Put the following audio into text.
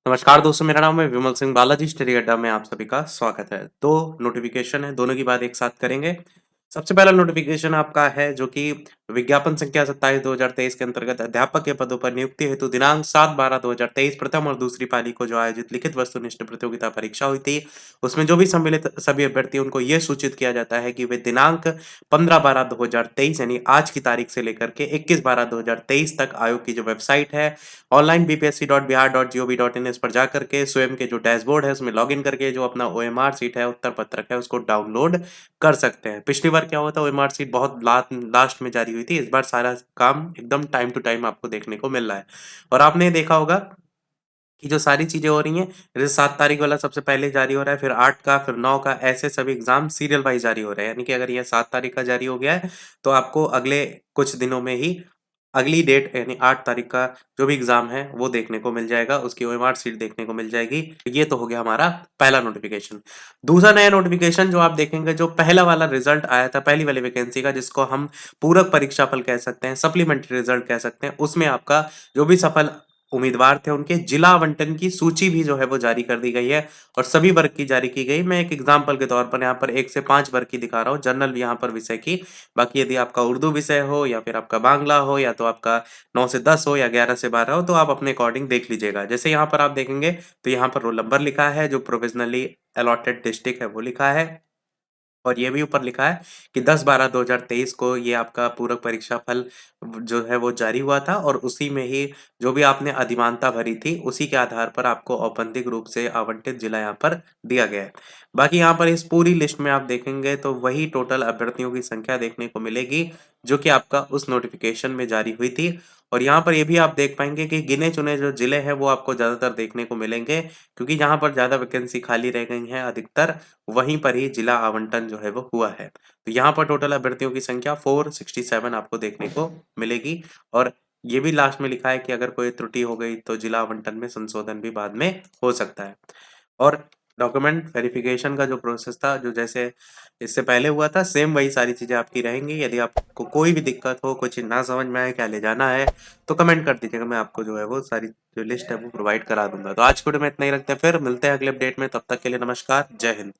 नमस्कार दोस्तों, मेरा नाम है विमल सिंह बालाजी स्टडी अड्डा में आप सभी का स्वागत है। दो नोटिफिकेशन है, दोनों की बात एक साथ करेंगे। सबसे पहला नोटिफिकेशन आपका है जो कि विज्ञापन संख्या 27/2023 के अंतर्गत अध्यापक के पदों पर नियुक्ति हेतु दिनांक 7/12/2023 प्रथम और दूसरी पाली को जो आयोजित लिखित वस्तुनिष्ठ प्रतियोगिता परीक्षा हुई थी, उसमें जो भी सम्मिलित सभी अभ्यर्थी उनको ये सूचित किया जाता है कि वे दिनांक 15/12/2023 यानी आज की तारीख से लेकर के 21/12/2023 तक आयोग की जो वेबसाइट है ऑनलाइन bpsc.bihar.gov.in इस पर जाकर के स्वयं के जो डैशबोर्ड है उसमें लॉगिन करके जो अपना ओएमआर सीट है उत्तर पत्रक है उसको डाउनलोड कर सकते हैं। पिछली बार क्या हुआ था, ओएमआर सीट बहुत लास्ट में जारी हुई थी। इस बार सारा काम एकदम टाइम टू टाइम आपको देखने को मिल रहा है। और आपने देखा होगा कि जो सारी चीजें हो रही हैं, जैसे 7 तारीख वाला सबसे पहले जारी हो रहा है, फिर 8 का, फिर 9 का, ऐसे सभी एग्जाम सीरियल वाइज जारी हो रहे हैं। यानी कि अगर ये 7 तारीख का जारी हो गया है तो आपको अगले कुछ दिनों में ही अगली डेट यानी 8 तारीख का जो भी एग्जाम है वो देखने को मिल जाएगा, उसकी ओएमआर सीट देखने को मिल जाएगी। ये तो हो गया हमारा पहला नोटिफिकेशन। दूसरा नया नोटिफिकेशन जो आप देखेंगे, जो पहला वाला रिजल्ट आया था पहली वाली वैकेंसी का, जिसको हम पूरक परीक्षा फल कह सकते हैं, सप्लीमेंट्री रिजल्ट कह सकते हैं, उसमें आपका जो भी सफल उम्मीदवार थे उनके जिला आवंटन की सूची भी जो है वो जारी कर दी गई है और सभी वर्ग की जारी की गई। मैं एक एग्जाम्पल के तौर पर यहाँ पर 1 से 5 वर्ग की दिखा रहा हूँ, जनरल यहाँ पर विषय की। बाकी यदि आपका उर्दू विषय हो या फिर आपका बांग्ला हो या तो आपका 9 से 10 हो या 11 से 12 हो तो आप अपने अकॉर्डिंग देख लीजिएगा। जैसे यहाँ पर आप देखेंगे तो यहाँ पर रोल नंबर लिखा है, जो प्रोविजनली अलॉटेड डिस्ट्रिक्ट है वो लिखा है, और ये भी ऊपर लिखा है कि 10/12/2023 को ये आपका पूरक परीक्षा फल जो है वो जारी हुआ था और उसी में ही जो भी आपने अधिमानता भरी थी उसी के आधार पर आपको औपंतिक रूप से आवंटित जिला यहाँ पर दिया गया है। बाकी यहाँ पर इस पूरी लिस्ट में आप देखेंगे तो वही टोटल अभ्यर्थियों की संख्या देखने को मिलेगी जो कि आपका उस नोटिफिकेशन में जारी हुई थी। और यहाँ पर ये भी आप देख पाएंगे कि गिने चुने जो जिले हैं वो आपको ज्यादातर देखने को मिलेंगे, क्योंकि जहाँ पर ज्यादा वैकेंसी खाली रह गई हैं अधिकतर वहीं पर ही जिला आवंटन जो है वो हुआ है। तो यहाँ पर टोटल अभ्यर्थियों की संख्या 467 आपको देखने को मिलेगी। और ये भी लास्ट में लिखा है कि अगर कोई त्रुटि हो गई तो जिला आवंटन में संशोधन भी बाद में हो सकता है। और डॉक्यूमेंट वेरिफिकेशन का जो प्रोसेस था, जो जैसे इससे पहले हुआ था, सेम वही सारी चीजें आपकी रहेंगी। यदि आपको कोई भी दिक्कत हो, कुछ ना समझ में आए क्या ले जाना है, तो कमेंट कर दीजिएगा, मैं आपको जो है वो सारी जो लिस्ट है वो प्रोवाइड करा दूंगा। तो आज के वीडियो में इतना ही रखते हैं, फिर मिलते हैं अगले अपडेट में। तब तक के लिए नमस्कार, जय हिंद।